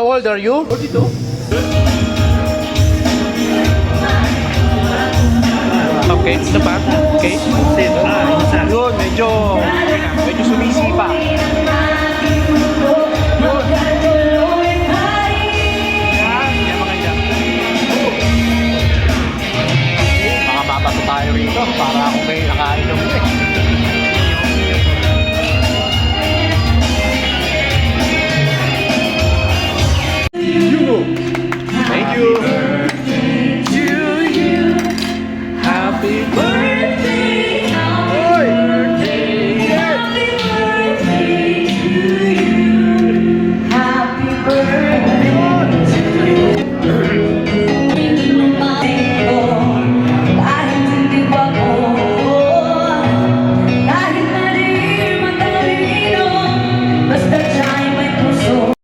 How old are you? 42. Okay, ito pa. Okay. Isa. Yun, medyo sumisipa.